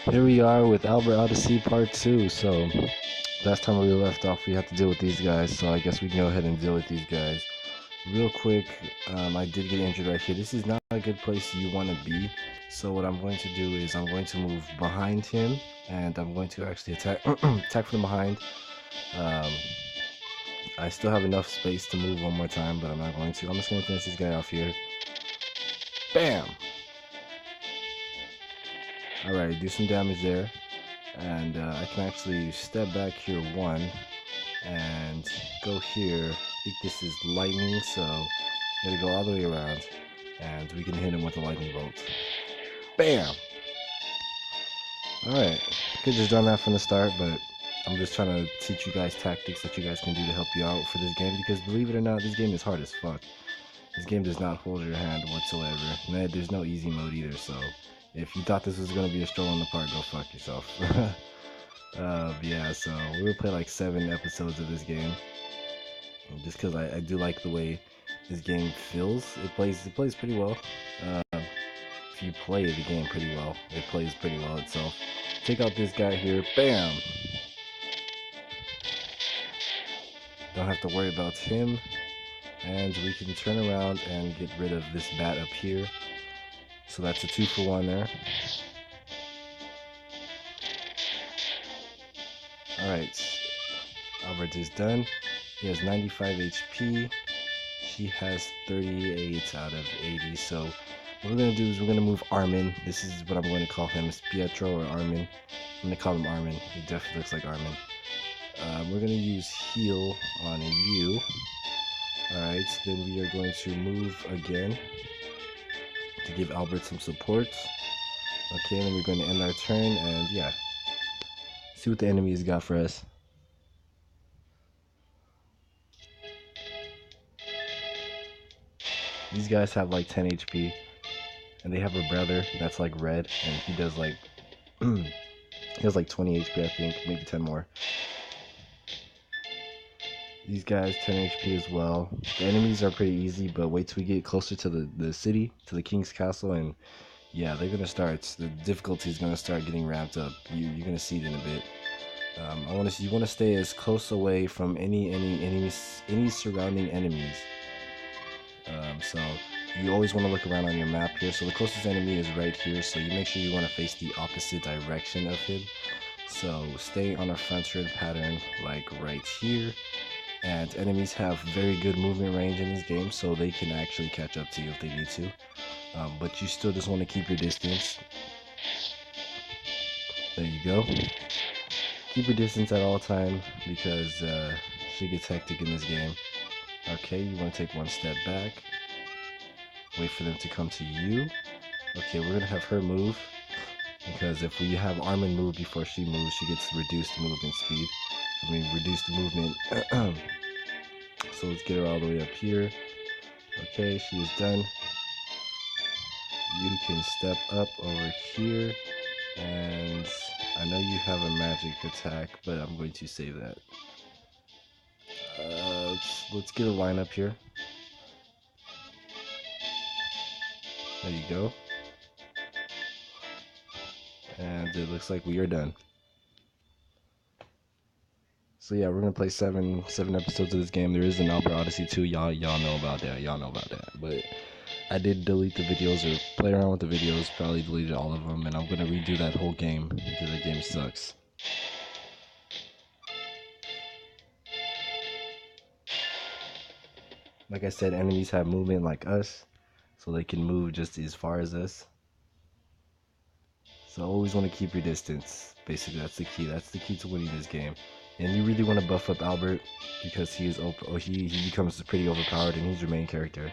Here we are with Albert Odyssey Part 2. So, last time we left off, we had to deal with these guys. So, I guess we can go ahead and deal with these guys. Real quick, I did get injured right here. This is not a good place you want to be. So, what I'm going to do is I'm going to move behind him. And I'm going to actually attack, attack from behind. Um, I still have enough space to move one more time, but I'm not going to. I'm just going to finish this guy off here. Bam! Alright, do some damage there. And I can actually step back here one and go here. I think this is lightning, so I'm gonna go all the way around and we can hit him with a lightning bolt. Bam! Alright, could just done that from the start, but I'm just trying to teach you guys tactics that you guys can do to help you out for this game, because believe it or not, this game is hard as fuck. This game does not hold your hand whatsoever. Man, there's no easy mode either, so if you thought this was going to be a stroll in the park, go fuck yourself. Yeah, so we will play like 7 episodes of this game. Just because I do like the way this game feels. It plays pretty well. If you play the game pretty well, it plays pretty well itself. Take out this guy here. Bam! Don't have to worry about him. And we can turn around and get rid of this bat up here. So that's a 2-for-1 there. Alright, Albert is done. He has 95 HP. She has 38 out of 80. So what we're going to do is we're going to move Armin. This is what I'm going to call him. It's Pietro or Armin. I'm going to call him Armin. He definitely looks like Armin. We're going to use heal on you. Alright, then we are going to move again to give Albert some support. Okay, then we're going to end our turn, and yeah, see what the enemy has got for us. These guys have like 10 HP, and they have a brother that's like red, and he does like he has like 20 HP, I think, maybe 10 more. These guys 10 HP as well. The enemies are pretty easy, but wait till we get closer to the city, to the king's castle, and yeah, they're gonna start. The difficulty is gonna start getting ramped up. You're gonna see it in a bit. You want to stay as close away from any surrounding enemies. So you always want to look around on your map here. So the closest enemy is right here. So you make sure you want to face the opposite direction of him. So stay on a frontier pattern, like right here. And enemies have very good movement range in this game, so they can actually catch up to you if they need to. But you still just want to keep your distance. There you go. Keep your distance at all time, because shit gets hectic in this game. Okay, you want to take one step back. Wait for them to come to you. Okay, we're going to have her move, because if we have Armin move before she moves, she gets reduced movement speed. Reduced movement. So let's get her all the way up here. Okay, she is done. You can step up over here, and I know you have a magic attack, but I'm going to save that. Let's get a line up here. There you go. And it looks like we are done. So yeah, we're gonna play seven episodes of this game. There is an Albert Odyssey 2. Y'all know about that. Y'all know about that. But I did delete the videos, or play around with the videos. Probably deleted all of them, and I'm gonna redo that whole game because the game sucks. Like I said, enemies have movement like us, so they can move just as far as us. So always want to keep your distance. Basically, that's the key. That's the key to winning this game. And you really want to buff up Albert, because he becomes pretty overpowered, and he's your main character.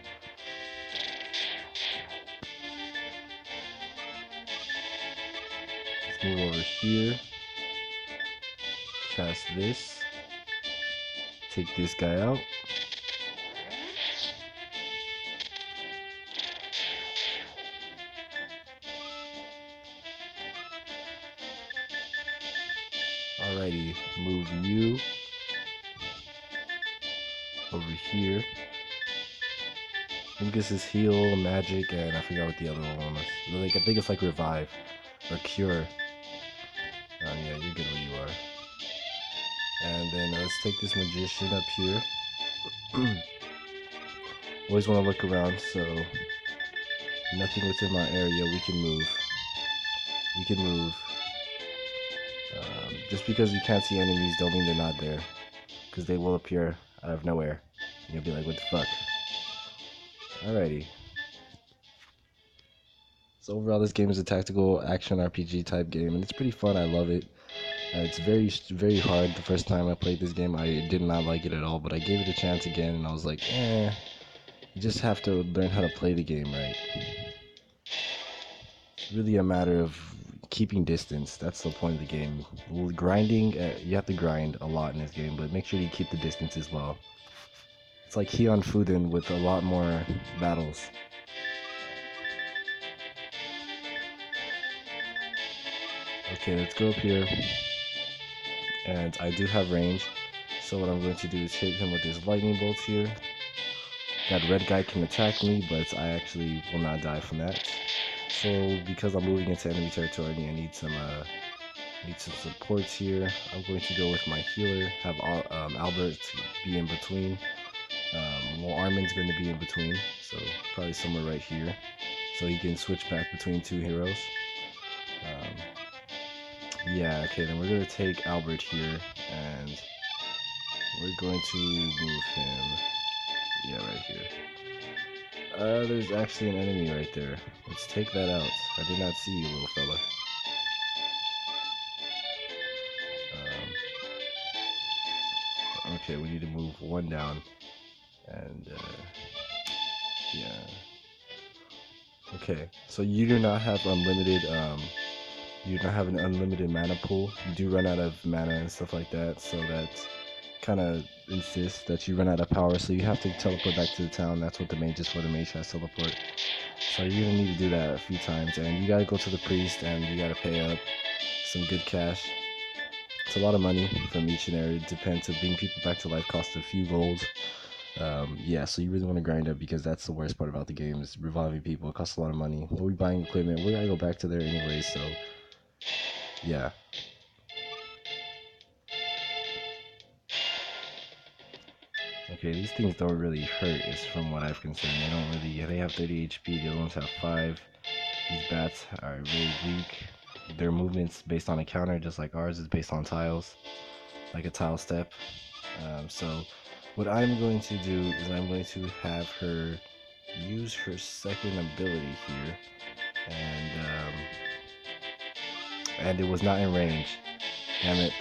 Let's move over here. Cast this. Take this guy out. Alrighty, move you over here. I think this is heal, magic, and I forgot what the other one was. I think it's like revive or cure. Yeah, you're good where you are. And then let's take this magician up here. Always want to look around, so nothing within my area we can move. We can move. Just because you can't see enemies don't mean they're not there. Because they will appear out of nowhere. You'll be like, what the fuck? Alrighty. So overall, this game is a tactical action RPG type game, and it's pretty fun. I love it. It's very hard. The first time I played this game, I did not like it at all, but I gave it a chance again, and I was like, you just have to learn how to play the game right. It's really a matter of keeping distance. That's the point of the game. Grinding, you have to grind a lot in this game, but make sure you keep the distance as well. It's like Heian Fuden with a lot more battles. Okay, let's go up here. And I do have range. So what I'm going to do is hit him with his lightning bolts here. That red guy can attack me, but I actually will not die from that. So because I'm moving into enemy territory, I need some supports here. I'm going to go with my healer, have Albert be in between. Well, Armin's going to be in between, so probably somewhere right here. So he can switch back between two heroes. Yeah, okay, then we're going to take Albert here, and we're going to move him, yeah, right here. There's actually an enemy right there. Let's take that out. I did not see you, little fella. Okay, we need to move one down, and, yeah. Okay, so you do not have unlimited, you do not have an unlimited mana pool. You do run out of mana and stuff like that, so that kind of insists that you run out of power, so you have to teleport back to the town. That's what the mage is for. The mage has teleport. So you're gonna need to do that a few times, and you gotta go to the priest, and you gotta pay up some good cash. It's a lot of money from each and every. It depends. To bring people back to life costs a few gold. Yeah, so you really want to grind up, because that's the worst part about the game, is reviving people. It costs a lot of money. We'll be buying equipment. We're gonna go back to there anyway, so yeah. Okay, these things don't really hurt, is from what I've concerned. They have 30 HP, the other ones have 5. These bats are really weak. Their movement's based on a counter, just like ours is based on tiles, like a tile step. So what I'm going to do is I'm going to have her use her second ability here, and it was not in range. Damn it!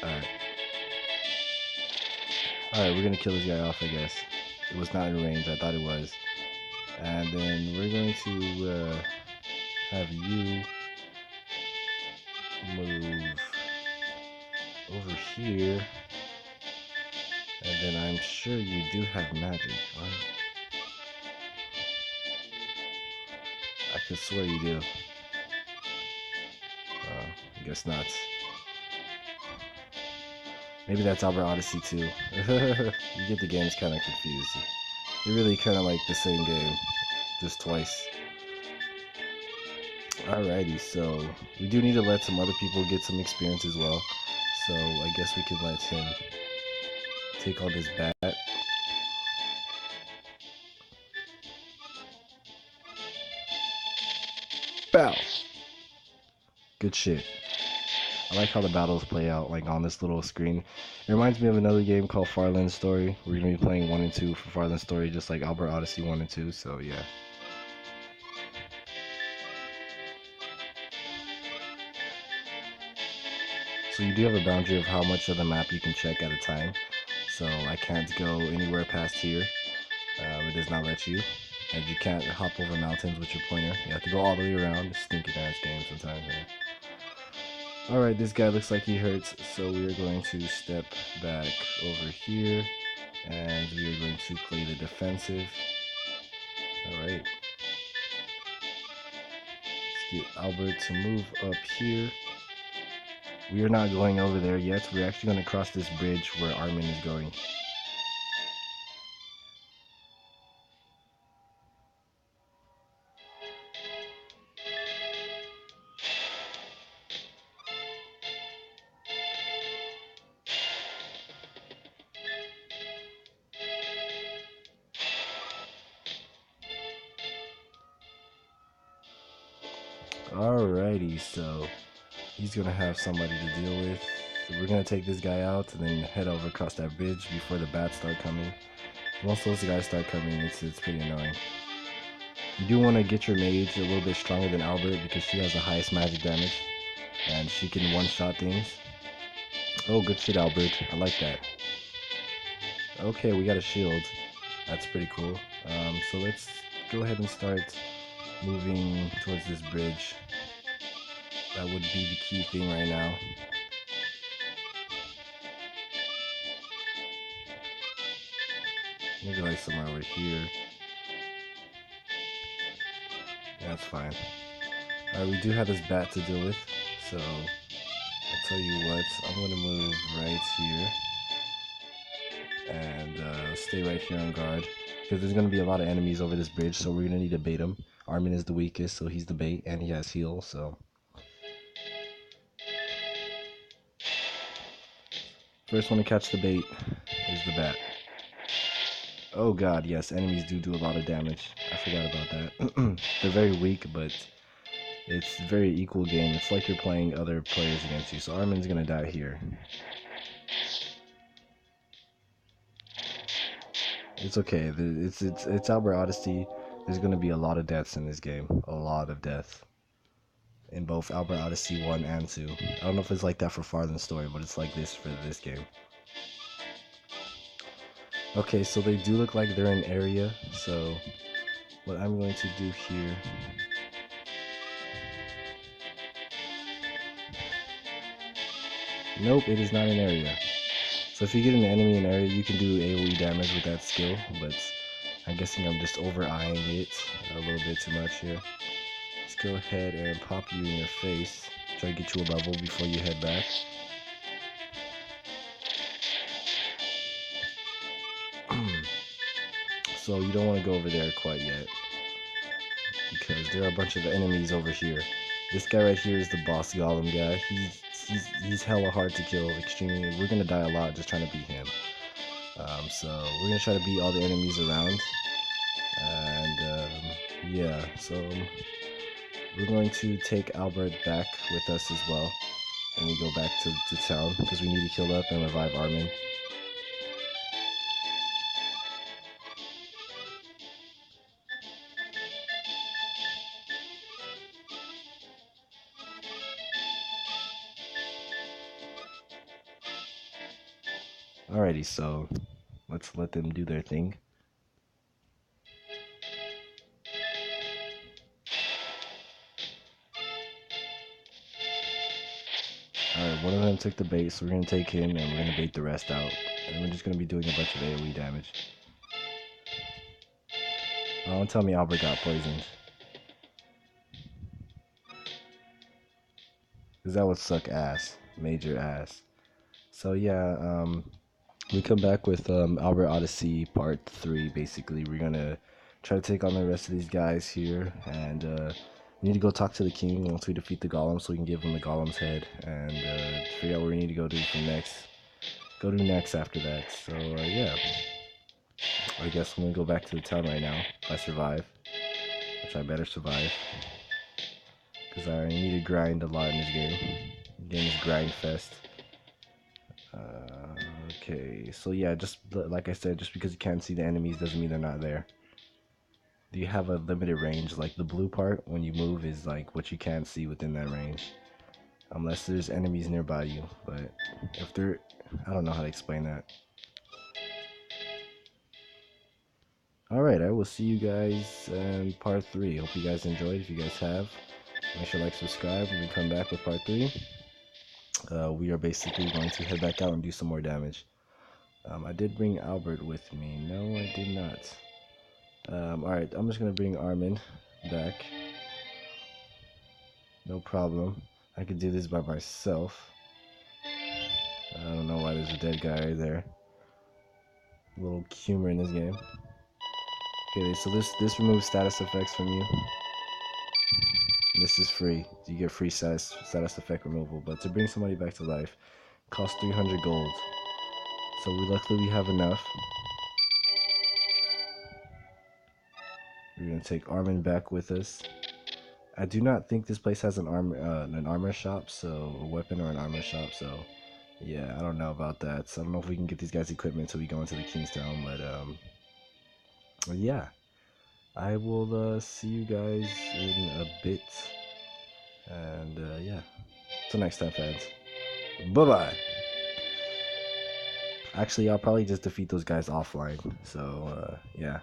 Alright, we're gonna kill this guy off, I guess. It was not in range. I thought it was. And then we're going to have you move over here, and then I'm sure you do have magic, right? I could swear you do. I guess not. Maybe that's Albert Odyssey too. You get the games kind of confused. They're really kind of like the same game, just twice. Alrighty, so we do need to let some other people get some experience as well. So I guess we can let him take on this bat. Bow! Good shit. I like how the battles play out, like on this little screen. It reminds me of another game called Farland Story. We're gonna be playing 1 and 2 for Farland Story, just like Albert Odyssey 1 and 2. So yeah. So you do have a boundary of how much of the map you can check at a time. So I can't go anywhere past here. It does not let you. And you can't hop over mountains with your pointer. You have to go all the way around. It's stinking ass game sometimes, man. Alright, this guy looks like he hurts, so we are going to step back over here, and we are going to play the defensive. Alright. Let's get Albert to move up here. We are not going over there yet. We're actually going to cross this bridge where Armin is going. Alrighty, so he's gonna have somebody to deal with. So we're gonna take this guy out and then head over across that bridge before the bats start coming. Once those guys start coming, it's pretty annoying. You do want to get your mage a little bit stronger than Albert because she has the highest magic damage and she can one-shot things. Oh, good shit, Albert. I like that. Okay, we got a shield. That's pretty cool. So let's go ahead and start moving towards this bridge. That would be the key thing right now. Maybe like somewhere over here. Yeah, that's fine. Alright, we do have this bat to deal with, so I'll tell you what, I'm gonna move right here and stay right here on guard because there's gonna be a lot of enemies over this bridge, so we're gonna need to bait him. Armin is the weakest, so he's the bait, and he has heal, so first one to catch the bait is the bat. Oh god, yes, enemies do a lot of damage. I forgot about that. They're very weak, but it's a very equal game. It's like you're playing other players against you. So Armin's gonna die here. It's okay. It's Albert Odyssey. There's gonna be a lot of deaths in this game. A lot of death. In both Albert Odyssey 1 and 2. I don't know if it's like that for Farther Story, but it's like this for this game. Okay, so they do look like they're in area, so what I'm going to do here... Nope, it is not an area. So if you get an enemy in area, you can do AoE damage with that skill, but I'm guessing I'm just over-eyeing it a little bit too much here. Let's go ahead and pop you in your face. Try to get you a level before you head back. So you don't want to go over there quite yet, because there are a bunch of enemies over here. This guy right here is the boss golem guy. He's hella hard to kill, extremely. We're gonna die a lot just trying to beat him. So we're gonna try to beat all the enemies around, and yeah. So we're going to take Albert back with us as well, and we go back to town because we need to heal up and revive Armin. Alrighty, so let's let them do their thing. Alright, one of them took the bait, so we're gonna take him and we're gonna bait the rest out. And we're just gonna be doing a bunch of AoE damage. Oh, don't tell me Albert got poisoned. Cause that would suck ass. Major ass. So yeah, we come back with Albert Odyssey Part 3, basically. We're gonna try to take on the rest of these guys here, and we need to go talk to the king once we defeat the golem so we can give him the golem's head, and figure out what we need to go do from next. Go do next after that, so yeah. I guess I'm gonna go back to the town right now, if I survive. Which I better survive. Because I need to grind a lot in this game. The game is grind fest. Okay, so yeah, just like I said, just because you can't see the enemies doesn't mean they're not there. You have a limited range, like the blue part when you move is like what you can't see within that range. Unless there's enemies nearby you, but if they're... I don't know how to explain that. Alright, I will see you guys in part 3. Hope you guys enjoyed. If you guys have, make sure to like, subscribe when we come back with part 3. We are basically going to head back out and do some more damage. I did bring Albert with me. No, I did not. Alright, I'm just going to bring Armin back. No problem. I could do this by myself. I don't know why there's a dead guy right there. A little humor in this game. Okay, so this removes status effects from you. This is free. You get free status effect removal. But to bring somebody back to life, it costs 300 gold. So luckily we have enough. We're gonna take Armin back with us, I do not think this place has an armor shop, so a weapon or an armor shop. So yeah, I don't know about that. So I don't know if we can get these guys equipment until we go into the Kingstown. But yeah, I will see you guys in a bit. And yeah, till next time, fans. Bye bye. Actually, I'll probably just defeat those guys offline. So yeah.